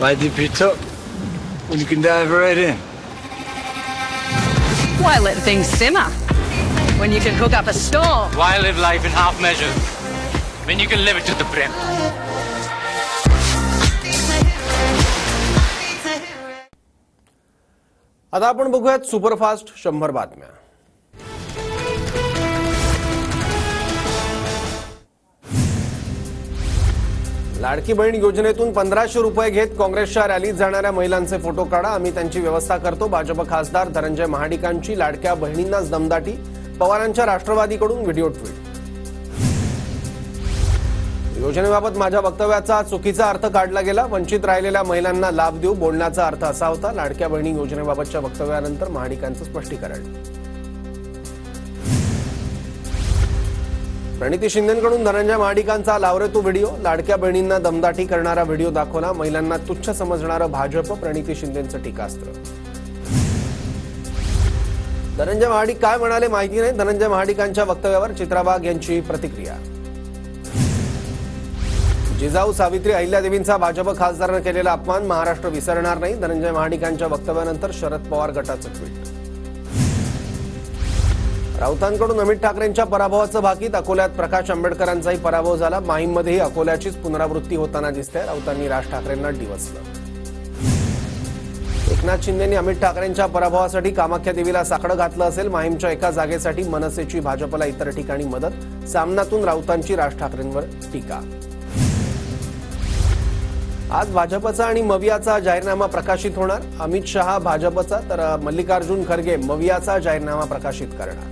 Why dip it up when you can dive right in? Why let things simmer when you can cook up a storm? Why live life in half measures when you can live it to the brim? आता आपण बघूयात superfast 100 बातम्या. लाडकी बहीण योजनेतून 1500 रुपये घेत काँग्रेसच्या रॅलीत जाणाऱ्या महिलांचे फोटो काढा, आम्ही त्यांची व्यवस्था करतो. भाजप खासदार धनंजय महाडिकांची लाडक्या बहिणींनाच दमदाटी, पवारांच्या राष्ट्रवादीकडून व्हिडिओ ट्विट. योजनेबाबत माझ्या वक्तव्याचा चुकीचा अर्थ काढला गेला, वंचित राहिलेल्या महिलांना लाभ देऊ, बोलण्याचा अर्थ असा होता. लाडक्या बहिणी योजनेबाबतच्या वक्तव्यानंतर महाडिकांचं स्पष्टीकरण. प्रणिती शिंदेंकडून धनंजय महाडिकांचा लावरे तो व्हिडिओ, लाडक्या बहिणींना दमदाटी करणारा व्हिडिओ दाखवला. महिलांना तुच्छ समजणारं भाजप, प्रणिती शिंदेंचं टीकास्त्र. धनंजय महाडिक काय म्हणाले माहिती नाही. धनंजय महाडिकांच्या वक्तव्यावर चित्रा वाघ यांची प्रतिक्रिया. जिजाऊ सावित्री अहिल्यादेवींचा भाजप खासदारांनी केलेला अपमान महाराष्ट्र विसरणार नाही. धनंजय महाडिकांच्या वक्तव्यानंतर शरद पवार गटाचं ट्विट. राऊतांकडून अमित ठाकरेंच्या पराभवाचं भाकीत, अकोल्यात प्रकाश आंबेडकरांचाही पराभव झाला. माहीममध्येही अकोल्याचीच पुनरावृत्ती होताना दिसते. राऊतांनी राज ठाकरेंना डिवचलं. एकनाथ शिंदेंनी अमित ठाकरेंच्या पराभवासाठी कामाख्या देवीला साकडं घातलं असेल. माहीमच्या एका जागेसाठी मनसेची भाजपला इतर ठिकाणी मदत. सामनातून राऊतांची राज ठाकरेंवर टीका. आज भाजपचा आणि मवियाचा जाहीरनामा प्रकाशित होणार. अमित शहा भाजपचा तर मल्लिकार्जुन खरगे मवियाचा जाहीरनामा प्रकाशित करणार.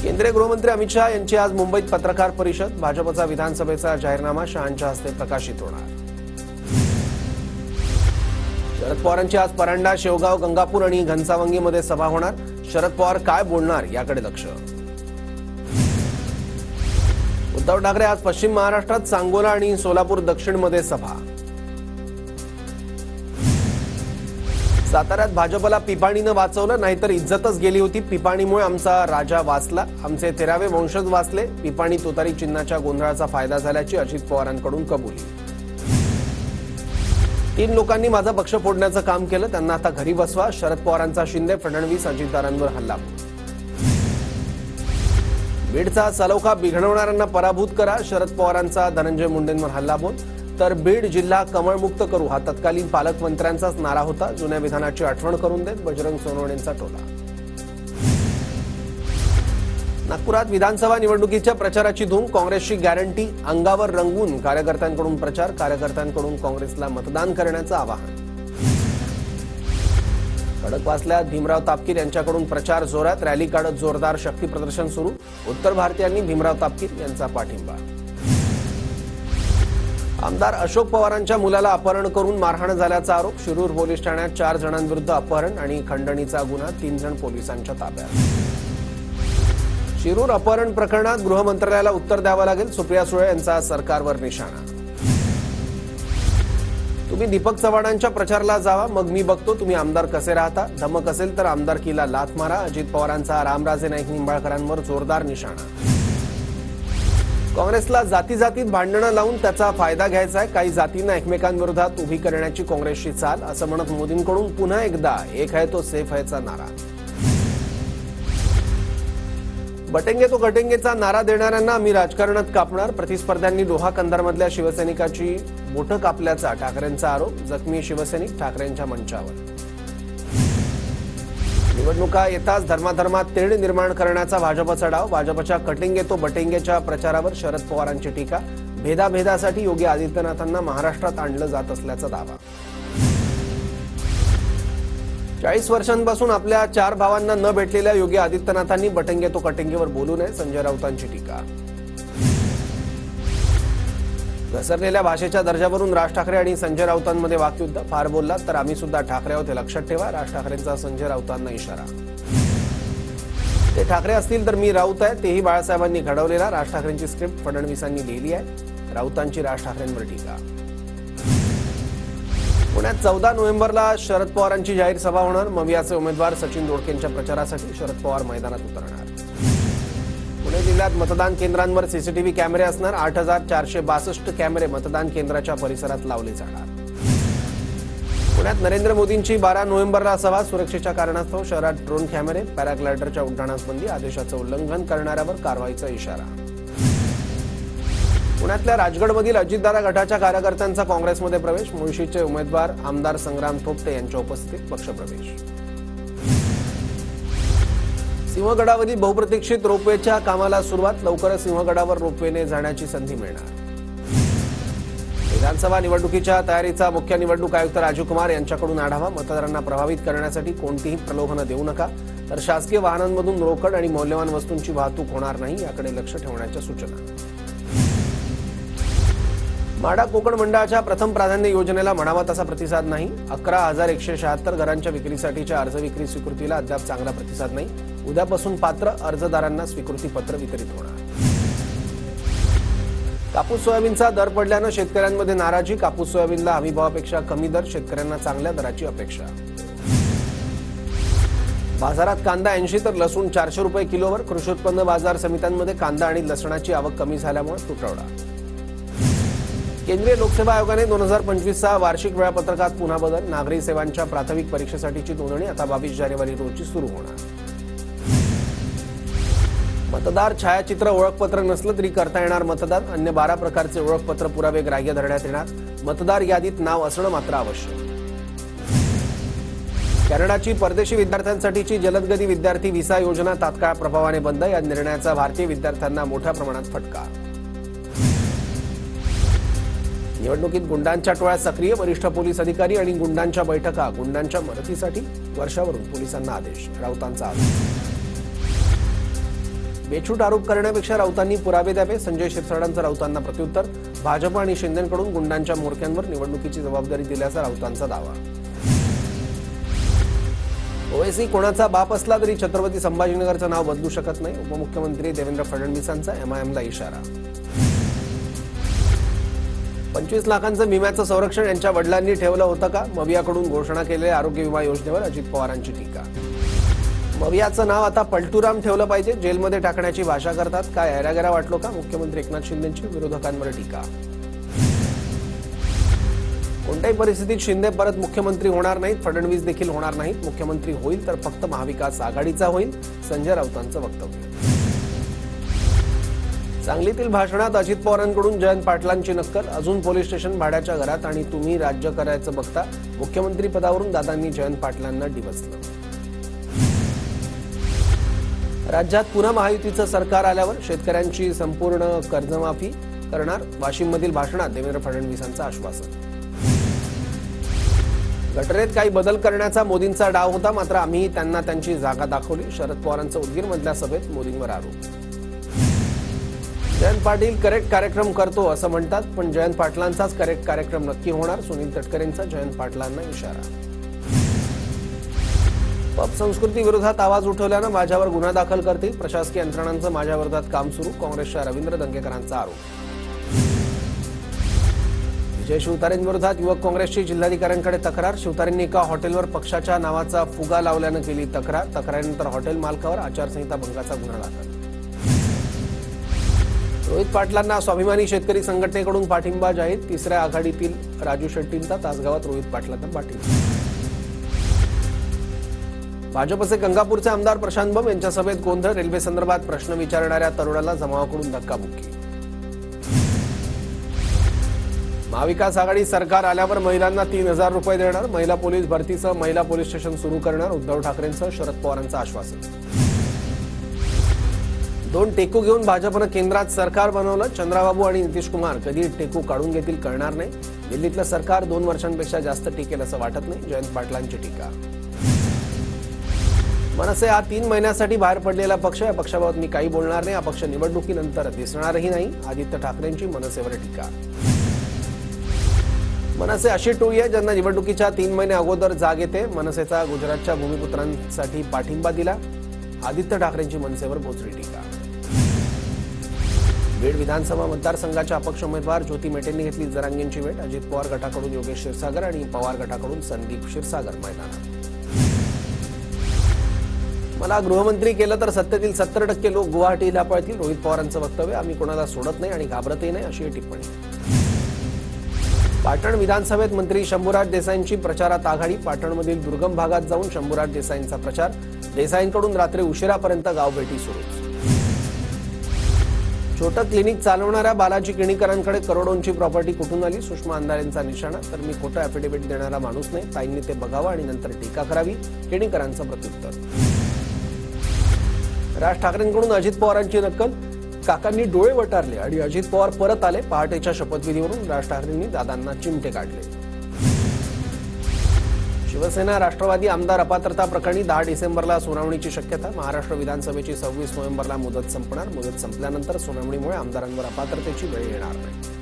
केंद्रीय गृहमंत्री अमित शहा यांची आज मुंबईत पत्रकार परिषद. भाजपचा विधानसभेचा जाहीरनामा शहांच्या हस्ते प्रकाशित होणार. शरद पवारांची आज परांडा, शेवगाव, गंगापूर आणि घनसावंगीमध्ये सभा होणार. शरद पवार काय बोलणार याकडे लक्ष. उद्धव ठाकरे आज पश्चिम महाराष्ट्रात सांगोला आणि सोलापूर दक्षिणमध्ये सभा. साताऱ्यात भाजपला पिपाणीनं वाचवलं, नाहीतर इज्जतच गेली होती. पिपाणीमुळे आमचा राजा वाचला, आमचे 13वे वंशज वाचले. पिपाणी तुतारी चिन्हाच्या गोंधळाचा फायदा झाल्याची अजित पवारांकडून कबुली. 3 लोकांनी माझा पक्ष फोडण्याचं काम केलं, त्यांना आता घरी बसवा. शरद पवारांचा शिंदे, फडणवीस, अजितदारांवर हल्ला. बीडचा सलोखा बिघडवणाऱ्यांना पराभूत करा. शरद पवारांचा धनंजय मुंडेंवर हल्लाबोल. तर बीड जिल्हा कमळमुक्त करू हा तत्कालीन पालकमंत्र्यांचाच नारा होता. जुन्या विधानाची आठवण करून देत बजरंग सोनवणेंचा टोला. नागपुरात विधानसभा निवडणुकीच्या प्रचाराची धूम. काँग्रेसची गॅरंटी अंगावर रंगवून कार्यकर्त्यांकडून प्रचार. कार्यकर्त्यांकडून काँग्रेसला मतदान करण्याचं आवाहन. खडकवासल्यात भीमराव तापकीर यांच्याकडून प्रचार जोरात. रॅली काढत जोरदार शक्ती प्रदर्शन सुरू. उत्तर भारतीयांनी भीमराव तापकीर यांचा पाठिंबा. आमदार अशोक पवारांच्या मुलाला अपहरण करून मारहाण झाल्याचा आरोप. शिरूर पोलीस ठाण्यात 4 जणांविरुद्ध अपहरण आणि खंडणीचा गुन्हा. 3 जण पोलिसांच्या ताब्यात. शिरूर अपहरण प्रकरणात गृहमंत्रालयाला उत्तर द्यावं लागेल. सुप्रिया सुळे यांचा सरकारवर निशाणा. तुम्ही दीपक चव्हाणांच्या प्रचाराला जावा, मग मी बघतो तुम्ही आमदार कसे राहता. धमक असेल तर आमदारकीला लाथ मारा. अजित पवारांचा रामराजे नाईक निंबाळकरांवर जोरदार निशाणा. काँग्रेसला जातीजातीत भांडणं लावून त्याचा फायदा घ्यायचा आहे. काही जातींना एकमेकांविरोधात उभी करण्याची काँग्रेसची चाल, असं म्हणत मोदींकडून पुन्हा एकदा एक है तो सेफ हैचा नारा. बटेंगे तो कटेंगेचा नारा देणाऱ्यांना आम्ही राजकारणात कापणार. प्रतिस्पर्ध्यांनी लोहा कंधारमधल्या शिवसैनिकाची बोटं कापल्याचा ठाकरेंचा आरोप. जखमी शिवसैनिक ठाकरेंच्या मंचावर. निवडणुका येताच धर्माधर्मात तेढ निर्माण करण्याचा भाजपचा डाव. भाजपच्या कटेंगे तो बटेंगेच्या प्रचारावर शरद पवारांची टीका. भेदाभेदासाठी योगी आदित्यनाथांना महाराष्ट्रात आणलं जात असल्याचा दावा. 40 वर्षांपासून आपल्या 4 भावांना न भेटलेल्या योगी आदित्यनाथांनी बटेंगे तो कटेंगेवर बोलू नये. संजय राऊतांची टीका. घसरलेल्या भाषेच्या दर्जावरून राज ठाकरे आणि संजय राऊतांमध्ये वाकयुद्ध. फार बोललात तर आम्ही सुद्धा ठाकरे आहोत हे लक्षात ठेवा. राज ठाकरेंचा संजय राऊतांना इशारा. ते ठाकरे असतील तर मी राऊत आहे, तेही बाळासाहेबांनी घडवलेला. राज ठाकरेंची स्क्रिप्ट फडणवीसांनी लिहिली आहे. राऊतांची राज ठाकरेंवर टीका. पुण्यात 14 नोव्हेंबरला शरद पवारांची जाहीर सभा होणार. मवियाचे उमेदवार सचिन दोडकेंच्या प्रचारासाठी शरद पवार मैदानात उतरणार. पुणे जिल्ह्यात मतदान केंद्रांवर सीसीटीव्ही कॅमेरे असणार. 8,462 कॅमेरे मतदान केंद्राच्या परिसरात लावले जाणार. पुण्यात नरेंद्र मोदींची 12 नोव्हेंबरला सभा. सुरक्षेच्या कारणास्तव शहरात ड्रोन कॅमेरे, पॅराग्लायडरच्या उड्डाणास बंदी, आदेशाचं उल्लंघन करणाऱ्यावर कारवाईचा इशारा. पुण्यातल्या राजगडमधील अजितदादा गटाच्या कार्यकर्त्यांचा काँग्रेसमध्ये प्रवेश. मुळशीचे उमेदवार आमदार संग्राम थोपटे यांच्या उपस्थितीत पक्षप्रवेश. सिंहगडावरील बहुप्रतीक्षित रोपवेच्या कामाला सुरुवात. लवकरच सिंहगडावर रोपवेने जाण्याची संधी मिळणार. विधानसभा निवडणुकीच्या तयारीचा मुख्य निवडणूक आयुक्त राजीव कुमार यांच्याकडून आढावा. मतदारांना प्रभावित करण्यासाठी कोणतीही प्रलोभनं देऊ नका, तर शासकीय वाहनांमधून रोकड आणि मौल्यवान वस्तूंची वाहतूक होणार नाही याकडे लक्ष ठेवण्याच्या सूचना. माढा कोकण मंडळाच्या प्रथम प्राधान्य योजनेला म्हणावा तसा प्रतिसाद नाही. 11,176 घरांच्या विक्रीसाठीच्या अर्ज विक्री स्वीकृतीला अद्याप चांगला प्रतिसाद नाही. उद्यापासून पात्र अर्जदारांना स्वीकृती पत्र वितरित होणार. कापूस सोयाबीनचा दर पडल्यानं शेतकऱ्यांमध्ये नाराजी. कापूस सोयाबीनला हमीभावापेक्षा कमी दर, शेतकऱ्यांना चांगल्या दराची अपेक्षा. बाजारात कांदा 80 तर लसूण 400 रुपये किलोवर. कृषी उत्पन्न बाजार समित्यांमध्ये कांदा आणि लसणाची आवक कमी झाल्यामुळे तुटवडा. केंद्रीय लोकसेवा आयोगाने 2025चा वार्षिक वेळापत्रकात पुन्हा बदल. नागरी सेवांच्या प्राथमिक परीक्षेसाठीची नोंदणी आता 22 जानेवारी रोजी सुरू होणार. मतदार छायाचित्र ओळखपत्र नसलं तरी करता येणार मतदान. अन्य 12 प्रकारचे ओळखपत्र पुरावे ग्राह्य धरण्यात येणार. मतदार यादीत नाव असणं मात्र आवश्यक. कॅनडाची परदेशी विद्यार्थ्यांसाठीची जलदगती विद्यार्थी व्हिसा योजना तात्काळ प्रभावाने बंद. या निर्णयाचा भारतीय विद्यार्थ्यांना मोठ्या प्रमाणात फटका. निवडणुकीत गुंडांच्या टोळ्या सक्रिय. वरिष्ठ पोलीस अधिकारी आणि गुंडांच्या बैठका. गुंडांच्या मदतीसाठी वर्षावरून पोलिसांना आदेश. राऊतांचा आरोप. बेछूट आरोप करण्यापेक्षा राऊतांनी पुरावे द्यावे. संजय शिरसाटांचं राऊतांना प्रत्युत्तर. भाजप आणि शिंदेकडून गुंडांच्या मोर्चांवर निवडणुकीची जबाबदारी दिल्याचा राऊतांचा दावा. ओवैसी कोणाचा बाप असला तरी छत्रपती संभाजीनगरचं नाव बदलू शकत नाही. उपमुख्यमंत्री देवेंद्र फडणवीसांचा एमआयएमला इशारा. 25 लाखांचं विम्याचं संरक्षण यांच्या वडिलांनी ठेवलं होतं का? मवियाकडून घोषणा केलेल्या आरोग्य विमा योजनेवर अजित पवारांची टीका. मवियाचं नाव आता पलटूराम ठेवलं पाहिजे. जेलमध्ये टाकण्याची भाषा करतात. काय ऐरागेरा वाटलो का? मुख्यमंत्री एकनाथ शिंदेंची विरोधकांवर टीका. कोणत्याही परिस्थितीत शिंदे परत मुख्यमंत्री होणार नाहीत. फडणवीस देखील होणार नाहीत. मुख्यमंत्री होईल तर फक्त महाविकास आघाडीचा होईल. संजय राऊतांचं वक्तव्य. सांगलीतील भाषणात अजित पवारांकडून जयंत पाटलांची नक्कल. अजून पोलीस स्टेशन भाड्याच्या घरात आणि तुम्ही राज्य करायचं बघता. मुख्यमंत्री पदावरून दादांनी जयंत पाटलांना डिवचलं. राज्यात पुन्हा महायुतीचं सरकार आल्यावर शेतकऱ्यांची संपूर्ण कर्जमाफी करणार. वाशिममधील भाषणात देवेंद्र फडणवीसांचं आश्वासन. घटनेत काही बदल करण्याचा मोदींचा डाव होता, मात्र आम्ही त्यांना त्यांची जागा दाखवली. शरद पवारांचं उदगीरमधल्या सभेत मोदींवर आरोप. जयंत पाटील करेक्ट कार्यक्रम करतो असं म्हणतात, पण जयंत पाटलांचाच करेक्ट कार्यक्रम नक्की होणार. सुनील तटकरेंचा जयंत पाटलांना इशारा. पब संस्कृती विरोधात आवाज उठवल्यानं माझ्यावर गुन्हा दाखल करतील. प्रशासकीय यंत्रणांचं माझ्या विरोधात काम सुरू. काँग्रेसच्या रवींद्र दंगेकरांचा आरोप. विजय शिवतारेंविरोधात युवक काँग्रेसची जिल्हाधिकाऱ्यांकडे तक्रार. शिवतारेंनी एका हॉटेलवर पक्षाच्या नावाचा फुगा लावल्यानं केली तक्रार. तक्रारीनंतर हॉटेल मालकावर आचारसंहिता भंगाचा गुन्हा दाखल. रोहित पाटलांना स्वाभिमानी शेतकरी संघटनेकडून पाठिंबा जाहीर. तिसऱ्या आघाडीतील राजू शेट्टींचा तासगावात रोहित पाटलांना पाठिंबा. भाजपचे गंगापूरचे आमदार प्रशांत बंब यांच्या सभेत गोंधळ. रेल्वे संदर्भात प्रश्न विचारणाऱ्या तरुणाला जमावाकडून धक्काबुक्की. महाविकास आघाडी सरकार आल्यावर महिलांना 3,000 रुपये देणार. महिला पोलीस भरतीसह महिला पोलीस स्टेशन सुरू करणार. उद्धव ठाकरेंचं शरद पवारांचं आश्वासन. 2 टेकू घेऊन भाजपनं केंद्रात सरकार बनवलं. चंद्राबाबू आणि नितीश कुमार कधी टेकू काढून घेतील कळणार नाही. दिल्लीतलं सरकार 2 वर्षांपेक्षा जास्त टिकेल असं वाटत नाही. जयंत पाटलांची टीका. मनसे हा 3 महिन्यासाठी बाहेर पडलेला पक्ष. या पक्षाबाबत मी काही बोलणार नाही. हा पक्ष निवडणुकीनंतर दिसणारही नाही. आदित्य ठाकरेंची मनसेवर टीका. मनसे अशी टोळी आहे ज्यांना निवडणुकीच्या 3 महिने अगोदर जाग येते. मनसेचा गुजरातच्या भूमिपुत्रांसाठी पाठिंबा दिला. आदित्य ठाकरेंची मनसेवर बोचरी टीका. बीड विधानसभा मतदारसंघाच्या अपक्ष उमेदवार ज्योती मेटेंनी घेतली जरांगेंची भेट. अजित पवार गटाकडून योगेश क्षीरसागर आणि पवार गटाकडून संदीप क्षीरसागर मैदानात. मला गृहमंत्री केलं तर सत्तेतील 70% लोक गुवाहाटीला पळतील. रोहित पवारांचं वक्तव्य. आम्ही कोणाला सोडत नाही आणि घाबरतही नाही, अशी टिप्पणी. पाटण विधानसभेत मंत्री शंभूराज देसाईंची प्रचारात आघाडी. पाटणमधील दुर्गम भागात जाऊन शंभूराज देसाईंचा प्रचार. देसाईंकडून रात्री उशिरापर्यंत गावभेटी सुरूच. छोटं क्लिनिक चालवणाऱ्या बालाजी किणीकरांकडे करोडोंची प्रॉपर्टी कुठून आली? सुषमा अंधारेंचा निशाणा. तर मी खोटं ॲफिडेव्हिट देणारा माणूस नाही, ताईंनी ते बघावं आणि नंतर टीका करावी, किणीकरांचं प्रत्युत्तर. राज ठाकरेंकडून अजित पवारांची नक्कल. काकांनी डोळे वटारले आणि अजित पवार परत आले. पहाटेच्या शपथविधीवरून राज ठाकरेंनी दादांना चिमटे काढले. शिवसेना राष्ट्रवादी आमदार अपात्रता प्रकरणी 10 डिसेंबरला सुनावणीची शक्यता. महाराष्ट्र विधानसभेची 26 नोव्हेंबरला मुदत संपणार. मुदत संपल्यानंतर सुनावणीमुळे आमदारांवर अपात्रतेची वेळ येणार नाही.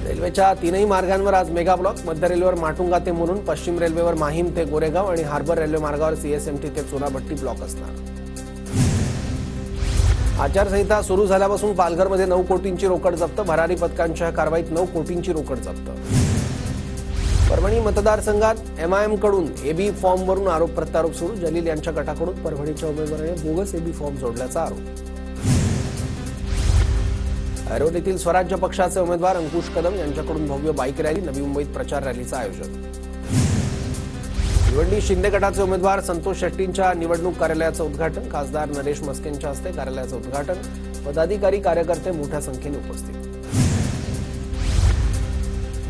रेल्वेच्या 3ही मार्गांवर आज मेगा ब्लॉक. मध्य रेल्वेवर माटुंगा ते मुलुंड, पश्चिम रेल्वेवर माहीम ते गोरेगाव आणि हार्बर रेल्वे मार्गावर सीएसएमटी ते चुनाभट्टी ब्लॉक असणार. आचारसंहिता सुरू झाल्यापासून पालघरमध्ये 9 कोटींची रोकड जप्त. भरारी पथकांच्या कारवाईत 9 कोटींची रोकड जप्त. परभणी मतदारसंघात एमआयएम कडून एबी फॉर्मवरून आरोप प्रत्यारोप सुरू. जलील यांच्या गटाकडून परभणीच्या उमेदवाराने बोगस एबी फॉर्म जोडल्याचा आरोप. ऐरोलीतील स्वराज्य पक्षाचे उमेदवार अंकुश कदम यांच्याकडून भव्य बाईक रॅली. नवी मुंबईत प्रचार रॅलीचं आयोजन. भिवंडी शिंदे गटाचे उमेदवार संतोष शेट्टींच्या निवडणूक कार्यालयाचं उद्घाटन. खासदार नरेश मस्केंच्या हस्ते कार्यालयाचं उद्घाटन. पदाधिकारी कार्यकर्ते मोठ्या संख्येने उपस्थित.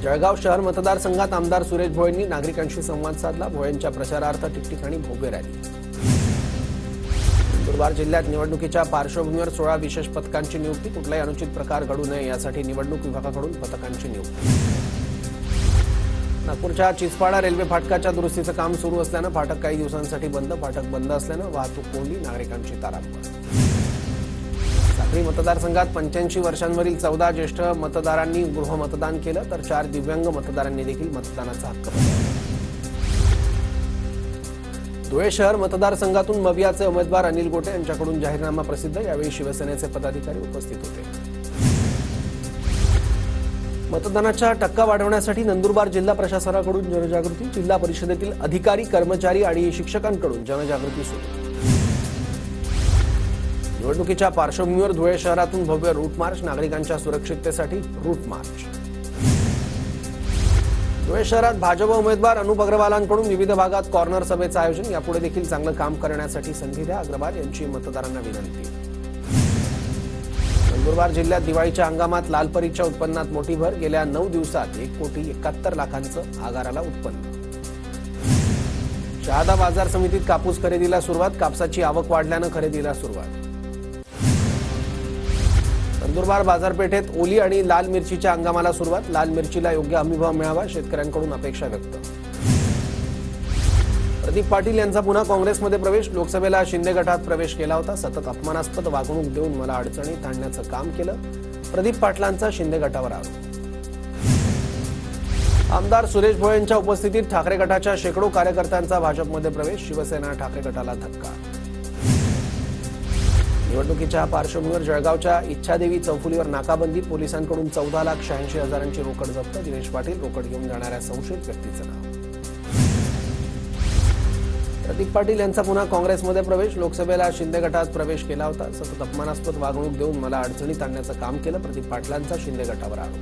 जळगाव शहर मतदारसंघात आमदार सुरेश भोळेंनी नागरिकांशी संवाद साधला. भोळेंच्या प्रचारार्थ ठिकठिकाणी भव्य रॅली. नंदुरबार जिल्ह्यात निवडणुकीच्या पार्श्वभूमीवर 16 विशेष पथकांची नियुक्ती. कुठलाही अनुचित प्रकार घडू नये यासाठी निवडणूक विभागाकडून पथकांची नियुक्ती. नागपूरच्या चिचपाडा रेल्वे फाटकाच्या दुरुस्तीचं काम सुरू असल्यानं फाटक काही दिवसांसाठी बंद. फाटक बंद असल्यानं वाहतूक कोंडी, नागरिकांची तारांबळ. साक्री मतदारसंघात 85 वर्षांवरील 14 ज्येष्ठ मतदारांनी गृहमतदान केलं, तर 4 दिव्यांग मतदारांनी देखील मतदानाचा हक्क बजावला. धुळे शहर मतदारसंघातून मवियाचे उमेदवार अनिल गोटे यांच्याकडून जाहीरनामा प्रसिद्ध. यावेळी शिवसेनेचे पदाधिकारी उपस्थित होते. मतदानाचा टक्का वाढवण्यासाठी नंदुरबार जिल्हा प्रशासनाकडून जनजागृती. जिल्हा परिषदेतील अधिकारी, कर्मचारी आणि शिक्षकांकडून जनजागृती सुरू. निवडणुकीच्या पार्श्वभूमीवर धुळे शहरातून भव्य रूट मार्च. नागरिकांच्या सुरक्षिततेसाठी रूट मार्च. धुळे शहरात भाजप उमेदवार अनुप अग्रवालांकडून विविध भागात कॉर्नर सभेचं आयोजन. यापुढे देखील चांगलं काम करण्यासाठी संधी द्या, अग्रवाल यांची मतदारांना विनंती. नंदुरबार जिल्ह्यात दिवाळीच्या हंगामात लालपरीच्या उत्पन्नात मोठी भर. गेल्या 9 दिवसात 1,71,00,000चं आगाराला उत्पन्न. शहादा बाजार समितीत कापूस खरेदीला सुरुवात. कापसाची आवक वाढल्यानं खरेदीला सुरुवात. नंदुरबार बाजारपेठेत ओली आणि लाल मिरचीच्या हंगामाला सुरुवात. लाल मिरचीला योग्य हमीभाव मिळावा, शेतकऱ्यांकडून अपेक्षा व्यक्त. प्रदीप पाटील यांचा पुन्हा काँग्रेसमध्ये प्रवेश. लोकसभेला शिंदे गटात प्रवेश केला होता. सतत अपमानास्पद वागणूक देऊन मला अडचणीत आणण्याचं काम केलं. प्रदीप पाटलांचा शिंदे गटावर आरोप. आमदार सुरेश भोळेंच्या उपस्थितीत ठाकरे गटाच्या शेकडो कार्यकर्त्यांचा भाजपमध्ये प्रवेश. शिवसेना ठाकरे गटाला धक्का. निवडणुकीच्या पार्श्वभूमीवर जळगावच्या इच्छादेवी चौफुलीवर नाकाबंदी. पोलिसांकडून 14,86,000ची रोकड जप्त. दिनेश पाटील रोकड घेऊन जाणाऱ्या संशयित व्यक्तीचं नाव. प्रदीप पाटील यांचा पुन्हा काँग्रेसमध्ये प्रवेश. लोकसभेला शिंदे गटात प्रवेश केला होता. सतत अपमानास्पद वागणूक देऊन मला अडचणीत आणण्याचं काम केलं. प्रदीप पाटलांचा शिंदे गटावर आरोप.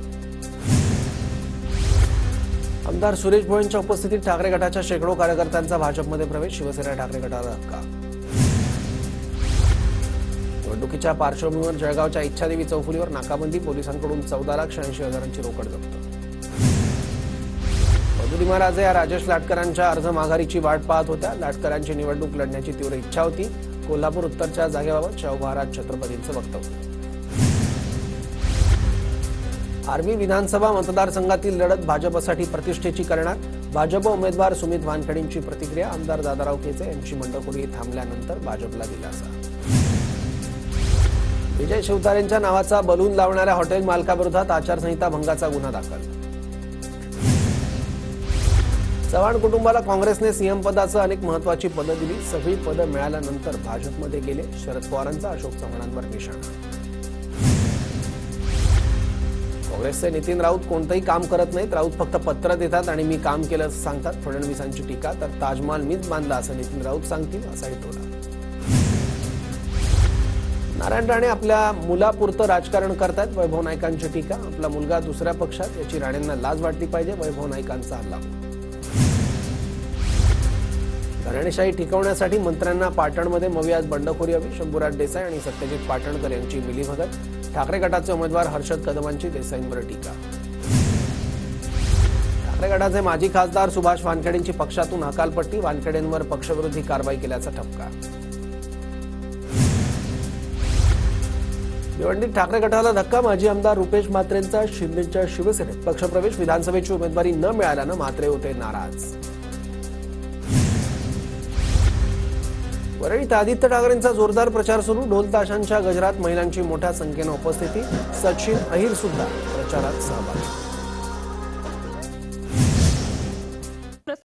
आमदार सुरेश भोळेंच्या उपस्थितीत ठाकरे गटाच्या शेकडो कार्यकर्त्यांचा भाजपमध्ये प्रवेश. शिवसेना ठाकरे गटाला धक्का. निवडणुकीच्या पार्श्वभूमीवर जळगावच्या इच्छादेवी चौफुलीवर नाकाबंदी. पोलिसांकडून 14,86,000ची रोकड जप्त. मधुरी महाराज या राजेश लाटकरांच्या अर्ज माघारीची वाट पाहत होत्या. लाटकरांची निवडणूक लढण्याची तीव्र इच्छा होती. कोल्हापूर उत्तरच्या जागेबाबत शाहू महाराज छत्रपतींचं वक्तव्य. आर्वी विधानसभा मतदारसंघातील लढत भाजपसाठी प्रतिष्ठेची करणार. भाजप उमेदवार सुमित वानखेडेंची प्रतिक्रिया. आमदार दादाराव केचे यांची बंडखोरी थांबल्यानंतर भाजपला दिलासा. विजय शिवतारेंच्या नावाचा बलून लावणाऱ्या हॉटेल मालकाविरोधात आचारसंहिता भंगाचा गुन्हा दाखल. चव्हाण कुटुंबाला काँग्रेसने सीएम पदाचं अनेक महत्वाची पदं दिली. सगळी पदं मिळाल्यानंतर भाजपमध्ये गेले. शरद पवारांचा अशोक चव्हाणांवर निशाणा. काँग्रेसचे नितीन राऊत कोणतंही काम करत नाहीत. राऊत फक्त पत्र देतात आणि मी काम केलं असं सांगतात. फडणवीसांची टीका, तर ताजमहाल मीच बांधला असं नितीन राऊत सांगतील, असाही टोला. नारायण राणे आपल्या मुलापुरतं राजकारण करतात. वैभव नाईकांची टीका. आपला मुलगा दुसऱ्या पक्षात याची राणेंना लाज वाटली पाहिजे. वैभव नाईकांचा हल्ला. घराणेशाही टिकवण्यासाठी मंत्र्यांना पाटणमध्ये मवियात बंडखोरी हवी. शंभूराज देसाई आणि सत्यजित पाटणकर यांची मिलीभगत. ठाकरे गटाचे उमेदवार हर्षद कदमांची देसाईंवर टीका. ठाकरे गटाचे माजी खासदार सुभाष वानखेडेंची पक्षातून हकालपट्टी. वानखेडेंवर पक्षविरोधी कारवाई केल्याचा ठपका. भिवंडीत ठाकरे गटाला धक्का. माजी आमदार रुपेश म्हात्रेंचा शिंदेच्या शिवसेनेत पक्षप्रवेश. विधानसभेची उमेदवारी न मिळाल्यानं म्हात्रे होते नाराज. वरळीत आदित्य ठाकरेंचा जोरदार प्रचार सुरू. ढोल ताशांच्या गजरात महिलांची मोठ्या संख्येनं उपस्थिती. सचिन अहिर सुद्धा प्रचारात सहभागी.